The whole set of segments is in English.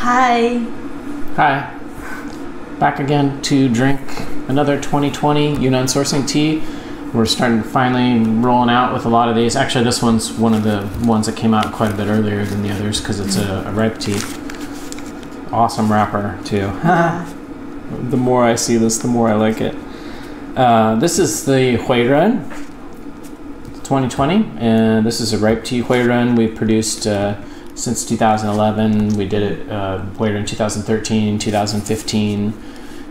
Hi. Hi. Back again to drink another 2020 Yunnan Sourcing tea. We're starting finally rolling out with a lot of these. Actually, this one's one of the ones that came out quite a bit earlier than the others because it's a ripe tea. Awesome wrapper too. The more I see this, the more I like it. This is the Hui Run 2020, and this is a ripe tea Hui Run. We've produced since 2011. We did it Hui Run 2013, 2015,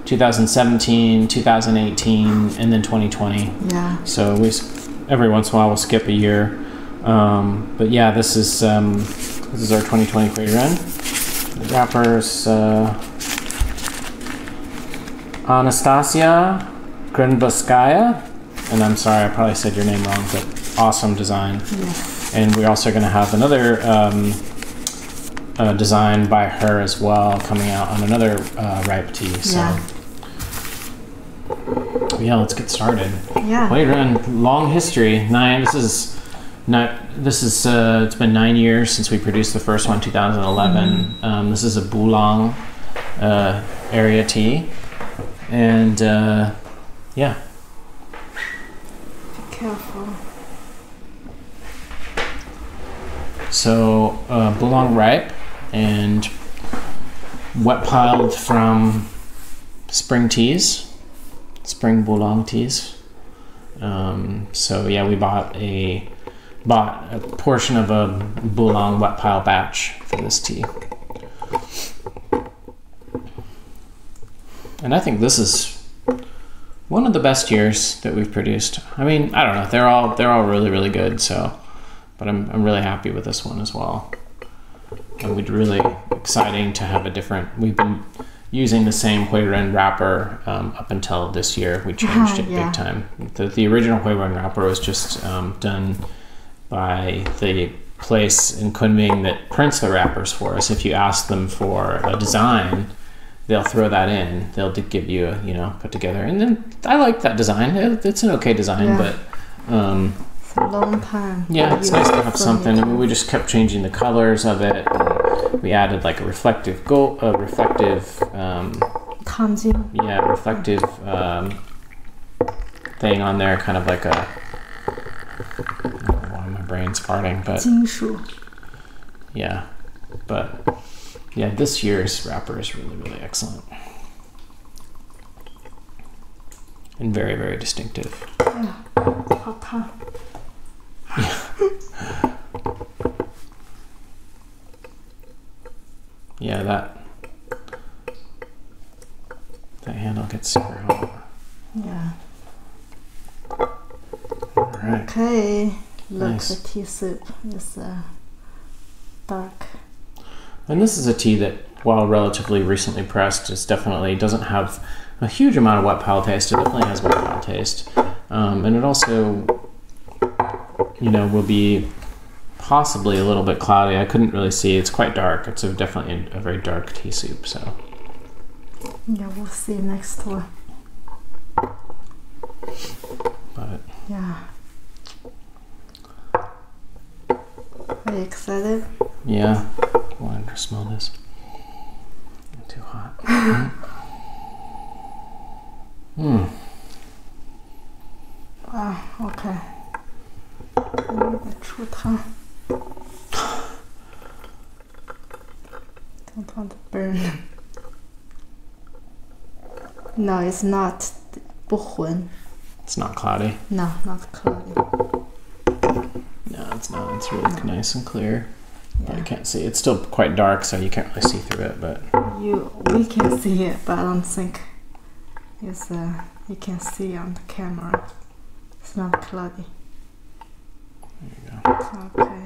2017, 2018, and then 2020. Yeah. So we every once in a while we'll skip a year. But yeah, this is our 2020 Hui Run. The wrapper's Anastasiya, Grinzovskaya, and I'm sorry, I probably said your name wrong, but awesome design. Yes. And we're also going to have another design by her as well coming out on another ripe tea. So yeah, let's get started. Yeah. Hui Run, long history. It's been 9 years since we produced the first one, 2011. This is a Bulang area tea. And yeah. Be careful. So Bulang ripe and wet piled from spring teas, spring Bulang teas. So yeah, we bought a portion of a Bulang wet pile batch for this tea. And I think this is one of the best years that we've produced. I mean, I don't know, they're all really, really good. So, but I'm really happy with this one as well. And we'd really exciting to have a different. We've been using the same Hui Run wrapper up until this year. We changed it big time. The original Hui Run wrapper was just done by the place in Kunming that prints the wrappers for us. If you ask them for a design, they'll throw that in. They'll give you a, put together. And then I like that design. It's an okay design, but it's a long time. Yeah, it's nice to have something. I mean, we just kept changing the colors of it. And we added like a reflective gold, reflective thing on there, kind of like a. I don't know why my brain's farting, but 金属. Yeah, but. Yeah, this year's wrapper is really, really excellent. And very, very distinctive. Yeah, 好烫. Yeah, that handle gets super hot. Yeah. All right. Okay, look, Nice. the tea soup is dark. And this is a tea that, while relatively recently pressed, doesn't have a huge amount of wet pile taste. It definitely has wet pile taste. And it also, will be possibly a little bit cloudy. I couldn't really see. It's quite dark. It's definitely a very dark tea soup. So. Yeah, we'll see next one. But. Yeah. Are you excited? Yeah. I wanted to smell this. Too hot. Wow, okay. 出汤. Don't want to burn. No, it's not 不浑. It's not cloudy. No, not cloudy. No, it's not. It's really nice and clear. But I can't see. It's still quite dark, so you can't really see through it. But we can see it, but I don't think it's you can see on the camera. It's not cloudy. There you go. Okay.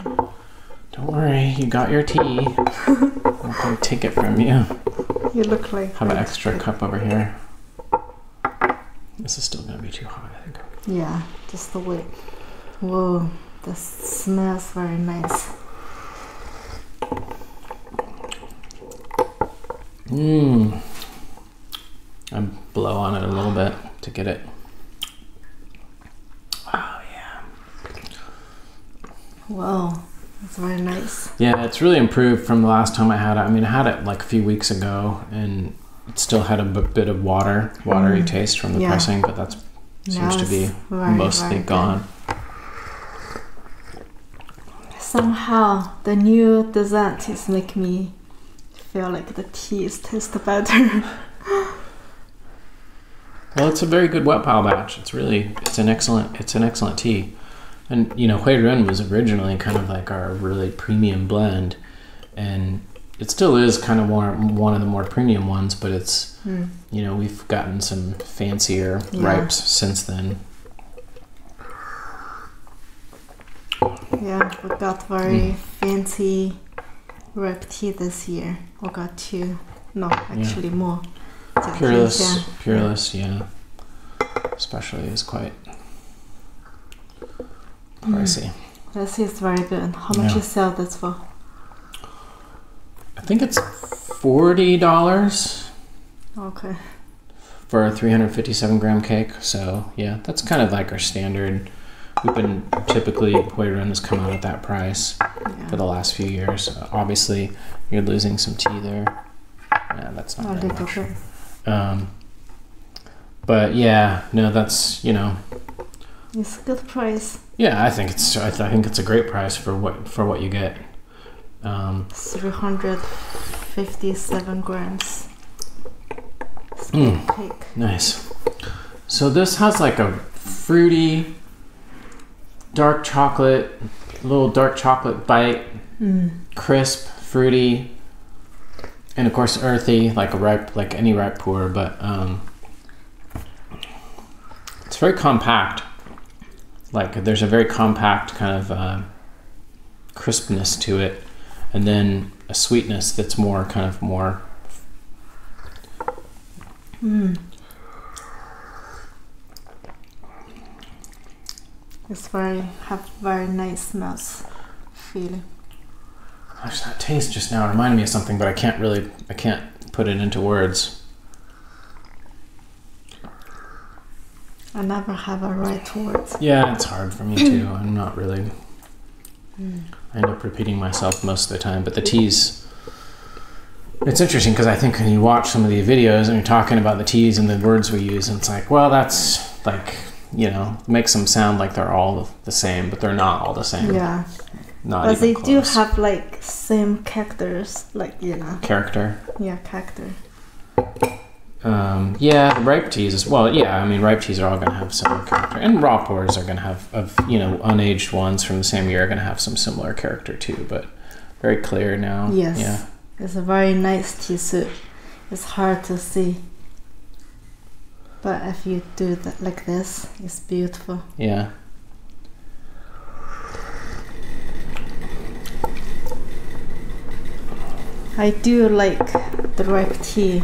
Don't worry, you got your tea. I'm not gonna take it from you. You look like. Have an extra cup over here. This is still gonna be too hot, I think. Yeah, just the way. Whoa, this smells very nice. I blow on it a little bit to get it. Oh yeah. Wow, It's very nice. Yeah, it's really improved from the last time I had it. I mean, I had it like a few weeks ago, and it still had a bit of watery taste from the pressing, but that seems to be mostly gone. Somehow, the new dessert is making me feel like the tea tastes better. Well, it's a very good wet pile batch. It's an excellent tea. And you know, Hui Run was originally kind of like our really premium blend, and it still is kind of one of the more premium ones, but it's you know, we've gotten some fancier ripes since then. Yeah, we got very fancy ripe tea this year. We got two, no, actually more. Pureless, yeah. Especially is quite pricey. This is very good. How much you sell this for? I think it's $40. Okay. For a 357 gram cake. So yeah, that's kind of like our standard. We've been typically Hui Run has come out at that price for the last few years. Obviously, you're losing some tea there. Yeah, that's not very much. But yeah, no, that's, you know, it's a good price. Yeah, I think it's a great price for what you get. 357 grams. Cake. Nice. So this has like a fruity, little dark chocolate bite, crisp, fruity, and of course earthy, like any ripe pu'er, but it's very compact. Like there's a very compact kind of crispness to it, and then a sweetness that's more. It's have very nice mouth feeling. Gosh, that taste just now reminded me of something, but I can't put it into words. I never have a right words. Yeah, it's hard for me too. I'm not really. I end up repeating myself most of the time, but the teas. It's interesting because I think when you watch some of the videos and you're talking about the teas and the words we use, and it's like, well, that's like, you know, makes them sound like they're all the same, but they're not all the same. Yeah. Not but even they close. do have like same characters, like, you know. Character. Yeah, character. Yeah, the ripe teas as well. Yeah, I mean, ripe teas are all going to have similar character, and raw pours are going to have, unaged ones from the same year are going to have some similar character too. But very clear now. Yes. Yeah. It's a very nice tea soup. It's hard to see, but if you do that like this, it's beautiful. Yeah. I do like the ripe tea.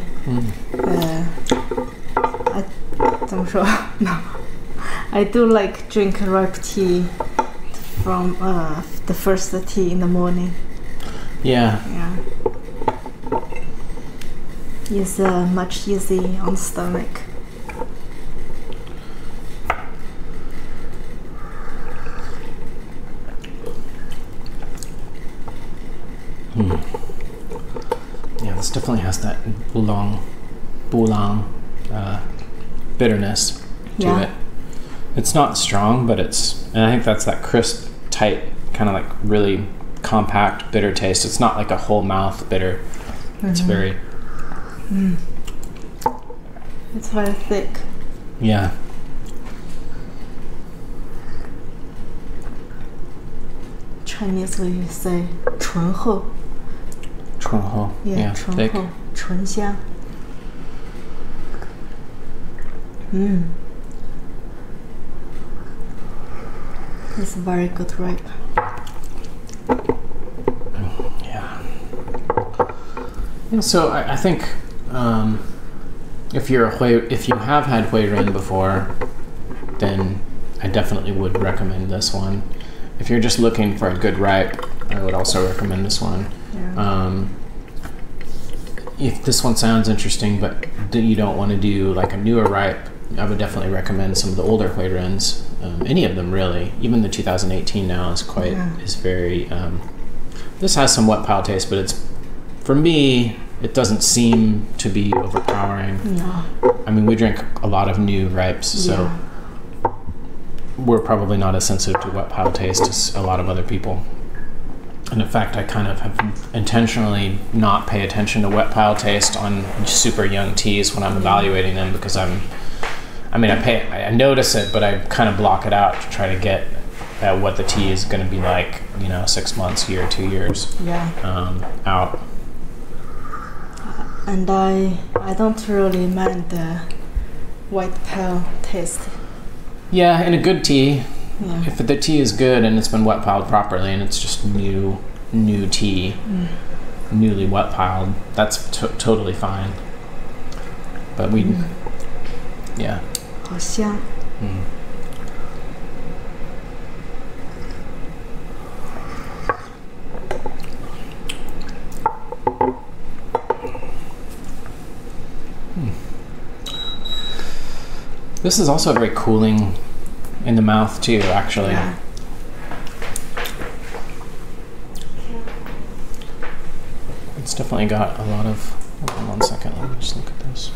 I do like drink ripe tea from the first tea in the morning. Yeah. Yeah. It's much easy on stomach. Yeah, this definitely has that bouillon bitterness to it. It's not strong, but and I think that's that crisp, tight, kind of like really compact bitter taste. It's not like a whole mouth bitter. It's very... It's very thick. Yeah. Chinese we say 醇厚. 醇厚. Yeah, thick. 醇厚, 醇香. It's very good ripe. Yeah. So I think if you have had Hui Run before, then I definitely would recommend this one. If you're just looking for a good ripe, I would also recommend this one. Yeah. If this one sounds interesting, but you don't want to do like a newer ripe, I would definitely recommend some of the older Hui Runs. Any of them really. Even the 2018 now is very This has some wet pile taste, but it's, for me, it doesn't seem to be overpowering. No. I mean, we drink a lot of new ripes, so we're probably not as sensitive to wet pile taste as a lot of other people. And in fact, I kind of have intentionally not pay attention to wet pile taste on super young teas when I'm evaluating them, because I notice it, but I kind of block it out to try to get at what the tea is going to be like, 6 months, year, 2 years out. And I don't really mind the white pile taste. Yeah, in a good tea, Yeah. if the tea is good and it's been wet piled properly and it's just new tea, newly wet piled, that's totally fine. But we, yeah. 好香。This is also very cooling in the mouth too, actually. Yeah. It's definitely got a lot of, hold on 1 second, let me just look at this.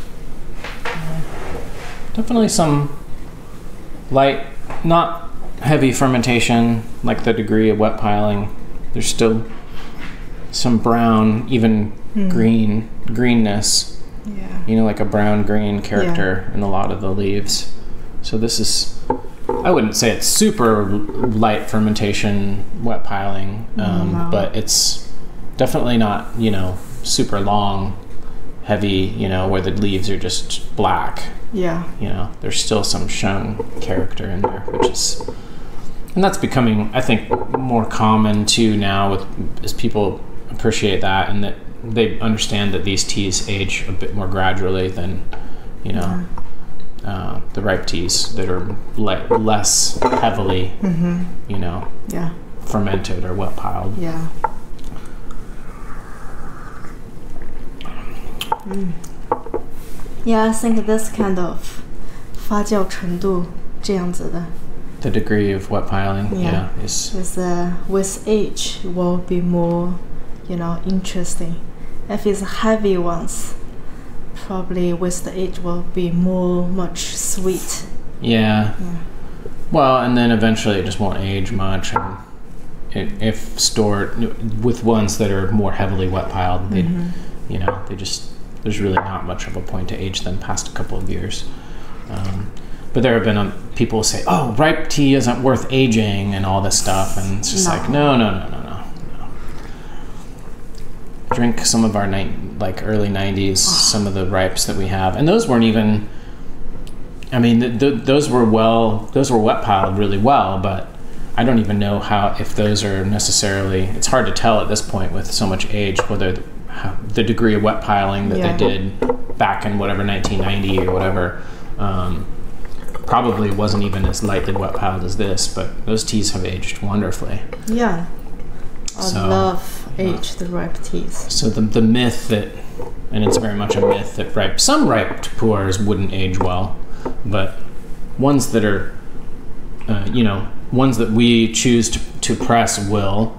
Definitely some light, not heavy fermentation, like the degree of wet piling. There's still some brown, even greenness. Yeah. Like a brown-green character in a lot of the leaves. So this is, I wouldn't say it's super light fermentation, wet piling, No. but it's definitely not, super long, heavy, where the leaves are just black. Yeah. There's still some shung character in there, and that's becoming, I think, more common too now as people appreciate that, and that they understand that these teas age a bit more gradually than, the ripe teas that are less heavily, fermented or wet piled. Yeah. Yeah, I think this kind of 发酵程度这样子的 The degree of wet piling, is with age will be more, interesting. If it's heavy ones, probably with the age will be much sweet. Yeah. Well, and then eventually it just won't age much. And if stored with ones that are more heavily wet piled, there's really not much of a point to age them past a couple of years. But there have been people say, "Oh, ripe tea isn't worth aging," and all this stuff, and it's just like, no. Drink some of our early 90s, some of the ripes that we have, and those weren't even. I mean, those were wet piled really well, but I don't even know if those are necessarily. It's hard to tell at this point with so much age whether the degree of wet piling that they did back in whatever 1990 or whatever. Probably wasn't even as lightly wet piled as this, but those teas have aged wonderfully. Yeah, I love aged ripe teas. So the myth that, and it's very much a myth that some riped pu'ers wouldn't age well, but ones that are, ones that we choose to press will,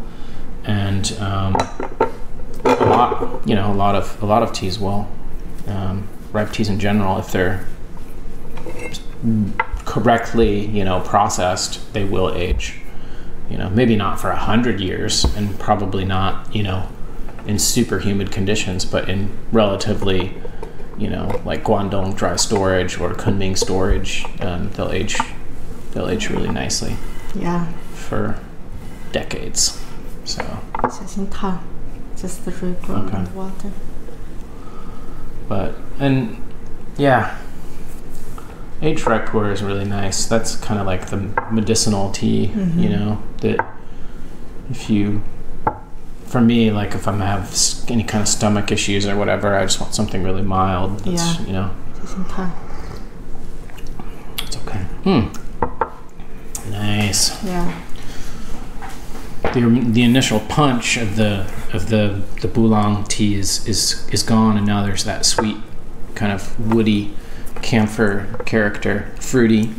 and a lot of teas will. Ripe teas in general, if they're correctly, processed, they will age. Maybe not for 100 years, and probably not, in super humid conditions, but in relatively, like Guangdong dry storage or Kunming storage, they'll age really nicely. Yeah. For decades. So. 小心烫 just the regrown in water. But aged ripe pu'er is really nice. That's kind of like the medicinal tea, that for me, like if I have any kind of stomach issues or whatever, I just want something really mild. That's, 小心烫 It's okay. Nice. Yeah. The initial punch of the Boulang tea is gone, and now there's that sweet kind of woody camphor character, fruity.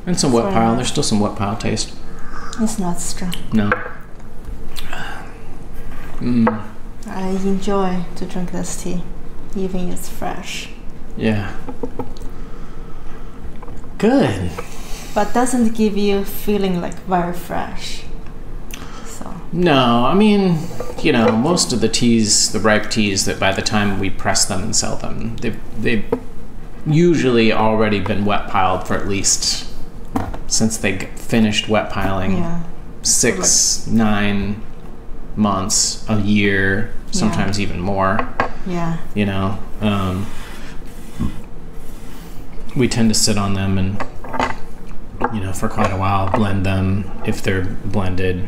And some wet pile. There's still some wet pile taste. It's not strong. No. I enjoy to drink this tea, even it's fresh. Yeah. Good. But doesn't give you feeling like very fresh. So. No, I mean, you know, most of the teas, the ripe teas, that by the time we press them and sell them, they've usually already been wet piled for at least, since they finished wet piling, 6, 9 months, a year, sometimes even more. Yeah. You know, we tend to sit on them and, you know, for quite a while, blend them if they're blended.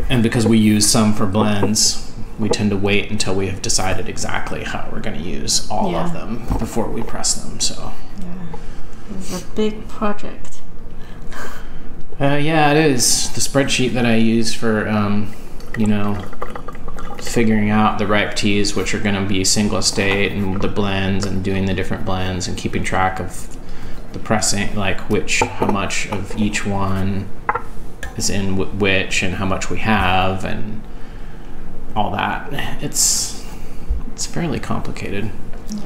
And because we use some for blends, we tend to wait until we have decided exactly how we're going to use all of them before we press them. So it's a big project. Yeah, it is. The spreadsheet that I use for you know, figuring out the ripe teas, which are going to be single estate, and the blends, and doing the different blends, and keeping track of the pressing, like how much of each one is in which, and how much we have, and all that. It's fairly complicated.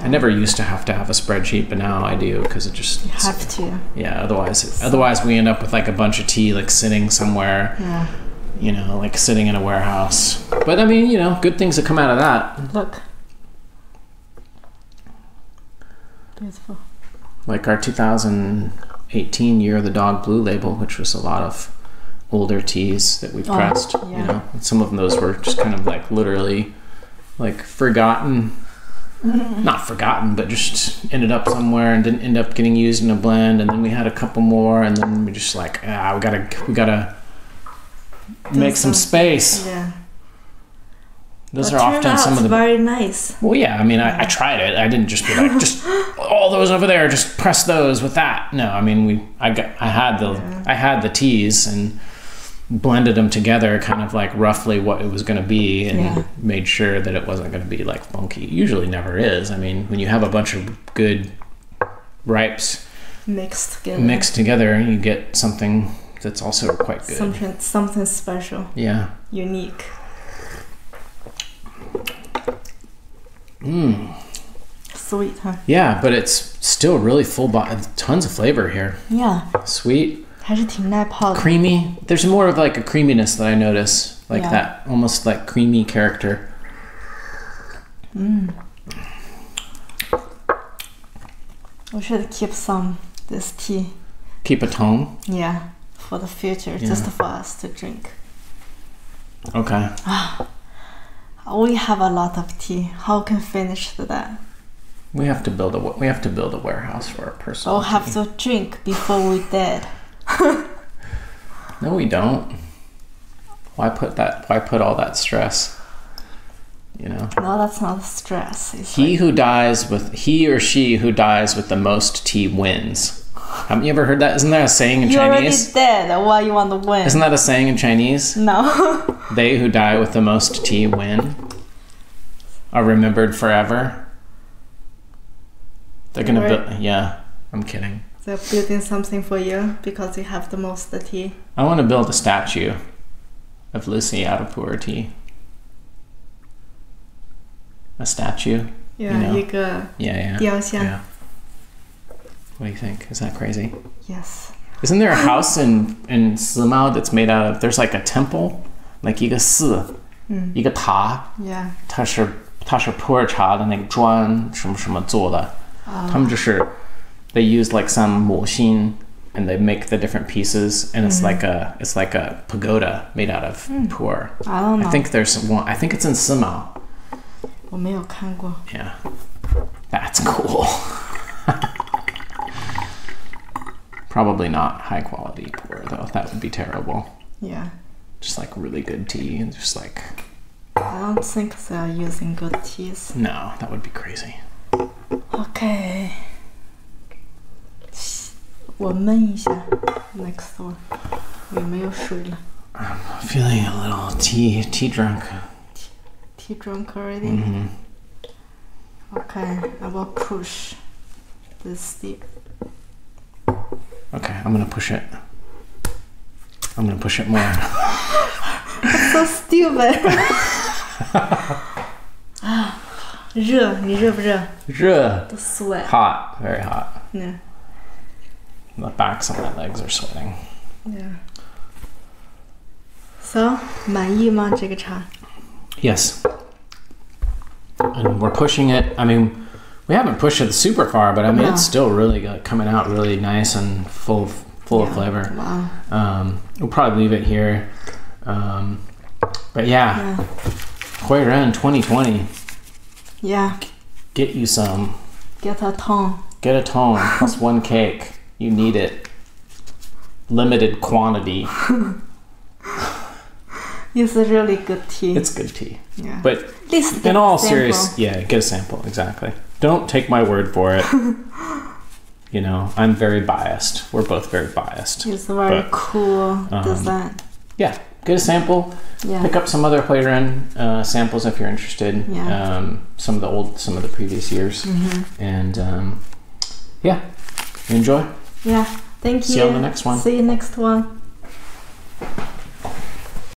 I never used to have a spreadsheet, but now I do, because it just... You have to. Yeah, otherwise we end up with like a bunch of tea like sitting somewhere, you know, like sitting in a warehouse. But I mean, you know, good things that come out of that. Look. Beautiful. Like our 2018 Year of the Dog Blue label, which was a lot of older teas that we pressed, you know. And some of those were just kind of like literally like forgotten. Not forgotten, but just ended up somewhere and didn't end up getting used in a blend. And then we had a couple more, and then we just like, we gotta make some space. Yeah. Those are often some of the very nice. Well, yeah. I mean, I tried it. I didn't just be like, just all those over there, just press those with that. No, I mean, I had the teas and blended them together, kind of like roughly what it was going to be, and made sure that it wasn't going to be like funky. It usually never is. I mean, when you have a bunch of good ripes mixed together, you get something that's also quite good. Something special. Yeah. Unique. Sweet, huh? Yeah, but it's still really full body. Tons of flavor here. Yeah. Sweet. 还是挺耐泡的. Creamy. There's more of like a creaminess that I notice, like that almost like creamy character. We should keep this tea. Keep a tong? Yeah, for the future, just for us to drink. Okay. We have a lot of tea. How can finish that? We have to build a warehouse for our personal. We'll have to drink before we dead. No, we don't. Why put all that stress? You know. No, that's not stress. It's he or she who dies with the most tea wins. Haven't you ever heard that? Isn't that a saying in Chinese? You're already dead. Why you want to win? Isn't that a saying in Chinese? No. They who die with the most tea win. Are remembered forever. They're gonna build. Yeah, I'm kidding. They're building something for you because you have the most tea. I want to build a statue of Lucy out of Pu-erh tea. A statue. Yeah, you know? 一个雕像. Yeah. What do you think? Is that crazy? Yes. Isn't there a house in Simao that's made out of? There's like a temple, like 一个寺, 一个塔. Yeah. 它是普洱茶的那个砖什么什么做的。他们就是 they use like some 模心 and they make the different pieces, and it's like a pagoda made out of pu'er. I don't know. I think there's one. I think it's in Simao. 我没有看过. Yeah, that's cool. Probably not high quality pu'er though. That would be terrible. Yeah. Just like really good tea and just like. I don't think they're using good teas. No, that would be crazy. Okay. 我焖一下 next door. 有没有水了? I'm feeling a little tea drunk. Tea drunk already? Okay, I will push this tea. Okay, I'm gonna push it. I'm gonna push it more. That's so stupid. 热，你热不热？热。 The sweat. Hot, very hot. Yeah. The backs of my legs are sweating. Yeah. So, 满意吗这个茶？ Yes. And we're pushing it. I mean, we haven't pushed it super far, but I mean, it's still really good, coming out really nice and full of flavor. Wow. We'll probably leave it here. But yeah. Hui Run 2020. Yeah. Get you some. Get a tong. Get a tong plus one cake. You need it. Limited quantity. It's a really good tea. It's good tea. Yeah. But at least in all serious, yeah, get a sample, exactly. Don't take my word for it. You know, I'm very biased. We're both very biased. It's very cool design. Yeah, get a sample. Yeah. Pick up some other Hui Run samples if you're interested. Yeah. Some of the previous years. And yeah, enjoy. Yeah, thank you. See you on the next one. See you next one.